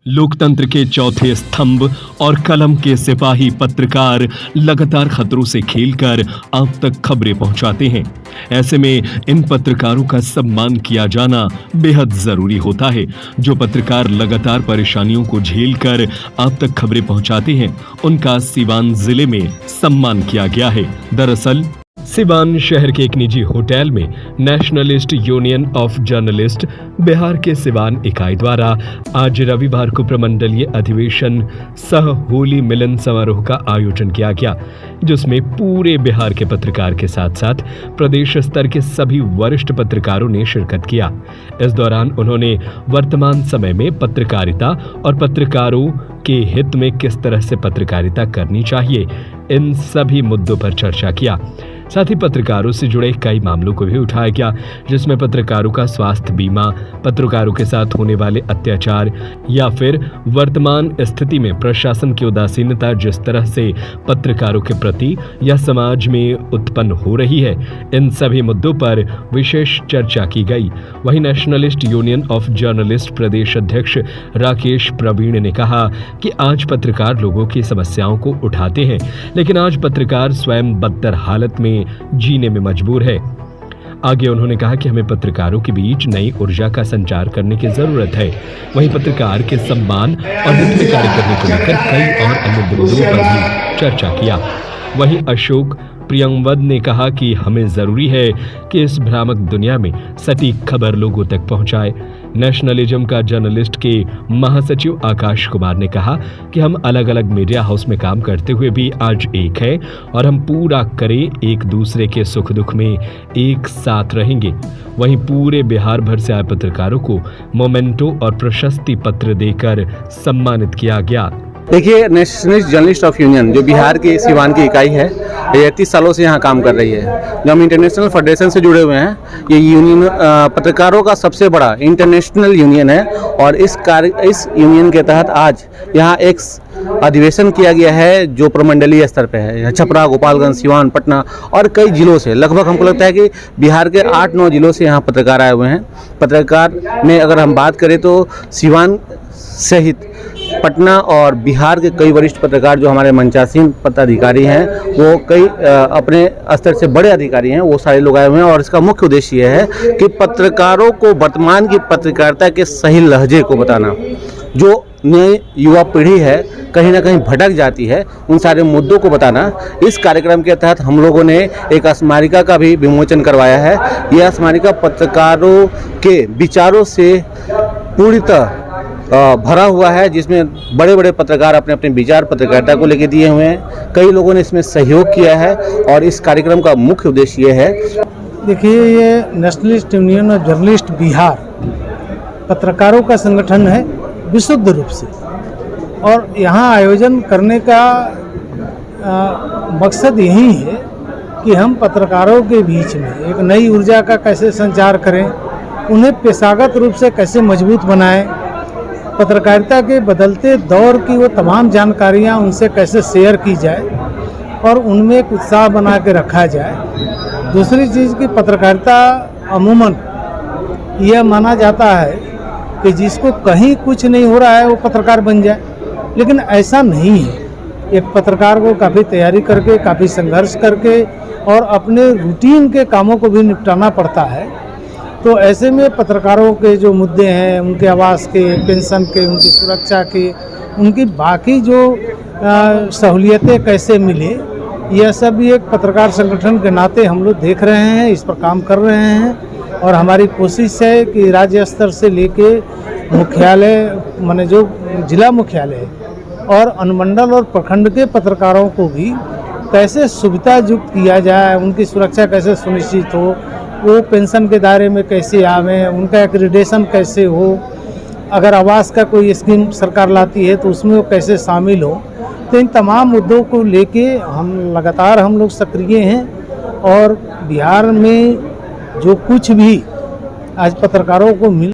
लोकतंत्र के चौथे स्तंभ और कलम के सिपाही पत्रकार लगातार खतरों से खेलकर आप तक खबरें पहुंचाते हैं। ऐसे में इन पत्रकारों का सम्मान किया जाना बेहद जरूरी होता है। जो पत्रकार लगातार परेशानियों को झेलकर आप तक खबरें पहुंचाते हैं, उनका सीवान जिले में सम्मान किया गया है। दरअसल सिवान शहर के एक निजी होटल में nationalist union of journalist Bihar के सिवान इकाई द्वारा आज रविवार को प्रमंडलीय अधिवेशन सह होली मिलन समारोह का आयोजन किया गया, जिसमें पूरे बिहार के पत्रकार के साथ साथ प्रदेश स्तर के सभी वरिष्ठ पत्रकारों ने शिरकत किया। इस दौरान उन्होंने वर्तमान समय में पत्रकारिता और पत्रकारों के हित में किस तरह से पत्रकारिता करनी चाहिए, इन सभी मुद्दों पर चर्चा किया। साथ ही पत्रकारों से जुड़े कई मामलों को भी उठाया गया, जिसमें पत्रकारों का स्वास्थ्य बीमा, पत्रकारों के साथ होने वाले अत्याचार या फिर वर्तमान स्थिति में प्रशासन की उदासीनता जिस तरह से पत्रकारों के प्रति या समाज में उत्पन्न हो रही है, इन सभी मुद्दों पर विशेष चर्चा की गई। वहीं नेशनलिस्ट यूनियन ऑफ जर्नलिस्ट प्रदेश अध्यक्ष राकेश प्रवीण ने कहा कि आज पत्रकार लोगों की समस्याओं को उठाते हैं, लेकिन आज पत्रकार स्वयं बदतर हालत में जीने में मजबूर है। आगे उन्होंने कहा कि हमें पत्रकारों के बीच नई ऊर्जा का संचार करने की जरूरत है। वहीं पत्रकार के सम्मान और हित में कार्य करने को लेकर कई और अन्य मुद्दों पर भी चर्चा किया। वहीं अशोक प्रियंवद ने कहा कि हमें जरूरी है कि इस भ्रामक दुनिया में सटीक खबर लोगों तक पहुंचाए। नेशनलिज्म का जर्नलिस्ट के महासचिव आकाश कुमार ने कहा कि हम अलग अलग मीडिया हाउस में काम करते हुए भी आज एक है और हम पूरा करें एक दूसरे के सुख दुख में एक साथ रहेंगे। वहीं पूरे बिहार भर से आए पत्रकारों को मोमेंटो और प्रशस्ति पत्र देकर सम्मानित किया गया। देखिए, नेशनलिस्ट जर्नलिस्ट ऑफ यूनियन जो बिहार की सिवान की इकाई है, ये 30 सालों से यहाँ काम कर रही है। जो हम इंटरनेशनल फेडरेशन से जुड़े हुए हैं, ये यूनियन पत्रकारों का सबसे बड़ा इंटरनेशनल यूनियन है और इस यूनियन के तहत आज यहाँ एक अधिवेशन किया गया है जो प्रमंडलीय स्तर पे है। छपरा, गोपालगंज, सिवान, पटना और कई जिलों से, लगभग हमको लगता है कि बिहार के 8-9 जिलों से यहाँ पत्रकार आए हुए हैं। पत्रकार में अगर हम बात करें तो सिवान सहित पटना और बिहार के कई वरिष्ठ पत्रकार जो हमारे मंचासीन पदाधिकारी हैं, वो कई अपने स्तर से बड़े अधिकारी हैं, वो सारे लोग आए हुए हैं। और इसका मुख्य उद्देश्य यह है कि पत्रकारों को वर्तमान की पत्रकारिता के सही लहजे को बताना। जो नई युवा पीढ़ी है कहीं ना कहीं भटक जाती है, उन सारे मुद्दों को बताना। इस कार्यक्रम के तहत हम लोगों ने एक स्मारिका का भी विमोचन करवाया है। यह स्मारिका पत्रकारों के विचारों से पूर्णतः भरा हुआ है, जिसमें बड़े बड़े पत्रकार अपने अपने विचार पत्रकारिता को लेकर दिए हुए हैं। कई लोगों ने इसमें सहयोग किया है और इस कार्यक्रम का मुख्य उद्देश्य ये है। देखिए, ये nationalist union of journalist Bihar पत्रकारों का संगठन है विशुद्ध रूप से, और यहाँ आयोजन करने का मकसद यही है कि हम पत्रकारों के बीच में एक नई ऊर्जा का कैसे संचार करें, उन्हें पेशागत रूप से कैसे मजबूत बनाएं, पत्रकारिता के बदलते दौर की वो तमाम जानकारियाँ उनसे कैसे शेयर की जाए और उनमें एक उत्साह बना के रखा जाए। दूसरी चीज़ की पत्रकारिता अमूमन यह माना जाता है कि जिसको कहीं कुछ नहीं हो रहा है वो पत्रकार बन जाए, लेकिन ऐसा नहीं है। एक पत्रकार को काफ़ी तैयारी करके, काफ़ी संघर्ष करके और अपने रूटीन के कामों को भी निपटाना पड़ता है। तो ऐसे में पत्रकारों के जो मुद्दे हैं, उनके आवास के, पेंशन के, उनकी सुरक्षा के, उनकी बाकी जो सहूलियतें कैसे मिले, यह सब भी एक पत्रकार संगठन के नाते हम लोग देख रहे हैं, इस पर काम कर रहे हैं। और हमारी कोशिश है कि राज्य स्तर से लेके मुख्यालय, माने जो जिला मुख्यालय और अनुमंडल और प्रखंड के पत्रकारों को भी कैसे सुविधायुक्त किया जाए, उनकी सुरक्षा कैसे सुनिश्चित हो, वो पेंशन के दायरे में कैसे आवें, उनका एक्रीडेशन कैसे हो, अगर आवास का कोई स्कीम सरकार लाती है तो उसमें वो कैसे शामिल हो। तो इन तमाम मुद्दों को लेके हम लोग सक्रिय हैं और बिहार में जो कुछ भी आज पत्रकारों को मिल